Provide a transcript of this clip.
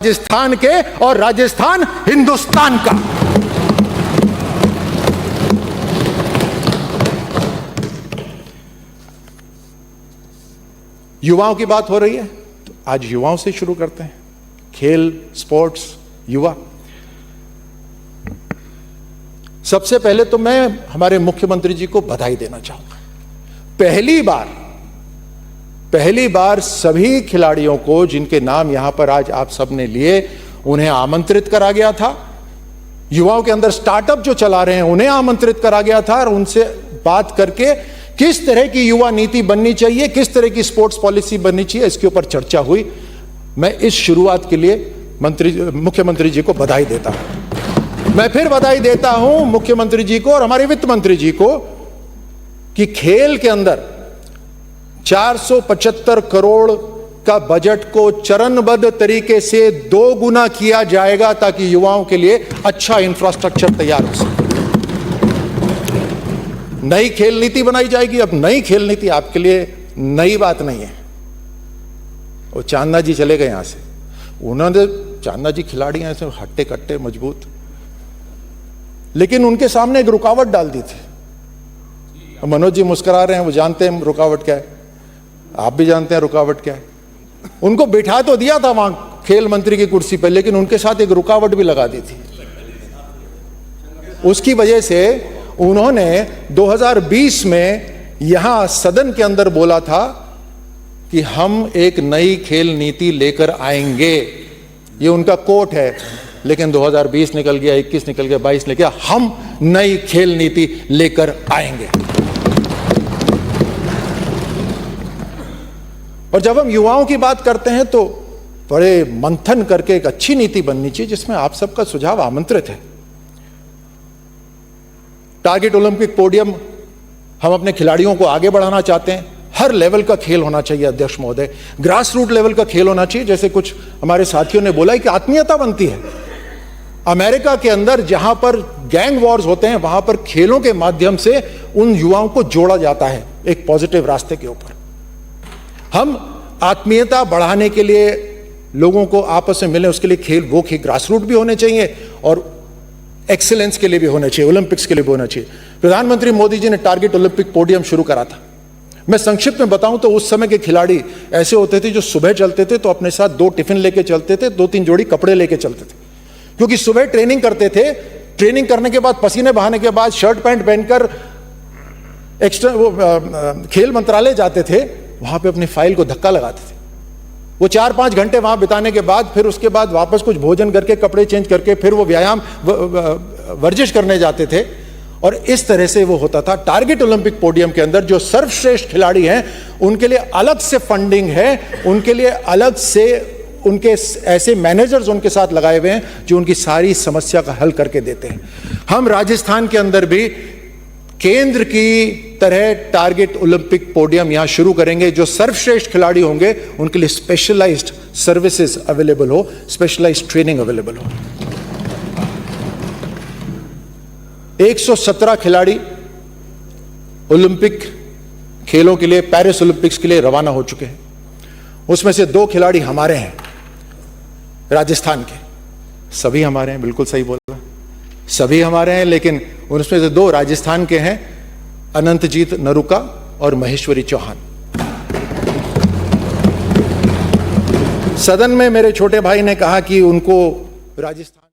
राजस्थान के और राजस्थान हिंदुस्तान का। युवाओं की बात हो रही है तो आज युवाओं से शुरू करते हैं। खेल, स्पोर्ट्स, युवा। सबसे पहले तो मैं हमारे मुख्यमंत्री जी को बधाई देना चाहूंगा। पहली बार सभी खिलाड़ियों को जिनके नाम यहां पर आज आप सबने लिए, उन्हें आमंत्रित करा गया था। युवाओं के अंदर स्टार्टअप जो चला रहे हैं उन्हें आमंत्रित करा गया था और उनसे बात करके किस तरह की युवा नीति बननी चाहिए, किस तरह की स्पोर्ट्स पॉलिसी बननी चाहिए, इसके ऊपर चर्चा हुई। मैं इस शुरुआत के लिए मुख्यमंत्री जी को बधाई देता हूं। मैं फिर बधाई देता हूं मुख्यमंत्री जी को और हमारे वित्त मंत्री जी को कि खेल के अंदर 475 करोड़ का बजट को चरणबद्ध तरीके से 2 गुना किया जाएगा ताकि युवाओं के लिए अच्छा इंफ्रास्ट्रक्चर तैयार हो सके। नई खेल नीति बनाई जाएगी। अब नई खेल नीति आपके लिए नई बात नहीं है। वो चांदना जी चले गए यहां से, उन्होंने, चांदना जी खिलाड़ी हैं, ऐसे हट्टे कट्टे मजबूत, लेकिन उनके सामने एक रुकावट डाल दी थी। मनोज जी मुस्कुरा रहे हैं, वो जानते हैं रुकावट क्या है, आप भी जानते हैं रुकावट क्या है। उनको बिठा तो दिया था वहां खेल मंत्री की कुर्सी पर, लेकिन उनके साथ एक रुकावट भी लगा दी थी। उसकी वजह से उन्होंने 2020 में यहां सदन के अंदर बोला था कि हम एक नई खेल नीति लेकर आएंगे। ये उनका कोट है, लेकिन 2020 निकल गया, 21 निकल गया, 22 निकल गया, हम नई खेल नीति लेकर आएंगे। और जब हम युवाओं की बात करते हैं तो बड़े मंथन करके एक अच्छी नीति बननी चाहिए जिसमें आप सबका सुझाव आमंत्रित है। टारगेट ओलंपिक पोडियम हम अपने खिलाड़ियों को आगे बढ़ाना चाहते हैं। हर लेवल का खेल होना चाहिए अध्यक्ष महोदय, ग्रास रूट लेवल का खेल होना चाहिए। जैसे कुछ हमारे साथियों ने बोला है कि आत्मीयता बनती है। अमेरिका के अंदर जहां पर गैंग वॉर्स होते हैं, वहां पर खेलों के माध्यम से उन युवाओं को जोड़ा जाता है एक पॉजिटिव रास्ते के ऊपर। हम आत्मीयता बढ़ाने के लिए लोगों को आपस में मिले, उसके लिए खेल, वो खेल ग्रास रूट भी होने चाहिए और एक्सीलेंस के लिए भी होने चाहिए, ओलंपिक्स के लिए भी होना चाहिए। प्रधानमंत्री मोदी जी ने टारगेट ओलंपिक पोडियम शुरू करा था। मैं संक्षिप्त में बताऊं तो उस समय के खिलाड़ी ऐसे होते थे जो सुबह चलते थे तो अपने साथ 2 टिफिन लेके चलते थे, 2-3 जोड़ी कपड़े लेके चलते थे, क्योंकि सुबह ट्रेनिंग करते थे। ट्रेनिंग करने के बाद, पसीने बहाने के बाद, शर्ट पैंट पहनकर खेल मंत्रालय जाते थे, वहां पे अपनी फाइल को धक्का लगाते थे। वो 4-5 घंटे वहां बिताने के बाद फिर उसके बाद वापस कुछ भोजन करके, कपड़े चेंज करके, फिर वो व्यायाम वर्जिश करने जाते थे और इस तरह से वो होता था। टारगेट ओलंपिक पोडियम के अंदर जो सर्वश्रेष्ठ खिलाड़ी हैं उनके लिए अलग से फंडिंग है, उनके लिए अलग से उनके ऐसे मैनेजर्स उनके साथ लगाए हुए हैं जो उनकी सारी समस्या का हल करके देते हैं। हम राजस्थान के अंदर भी केंद्र की तरह टारगेट ओलंपिक पोडियम यहां शुरू करेंगे। जो सर्वश्रेष्ठ खिलाड़ी होंगे उनके लिए स्पेशलाइज्ड सर्विसेज अवेलेबल हो, स्पेशलाइज्ड ट्रेनिंग अवेलेबल हो। 117 खिलाड़ी ओलंपिक खेलों के लिए, पेरिस ओलंपिक्स के लिए रवाना हो चुके हैं। उसमें से 2 खिलाड़ी हमारे हैं, राजस्थान के। सभी हमारे हैं, बिल्कुल सही बोला, सभी हमारे हैं, लेकिन उनमें से 2 राजस्थान के हैं, अनंतजीत नरूका और महेश्वरी चौहान। सदन में मेरे छोटे भाई ने कहा कि उनको राजस्थान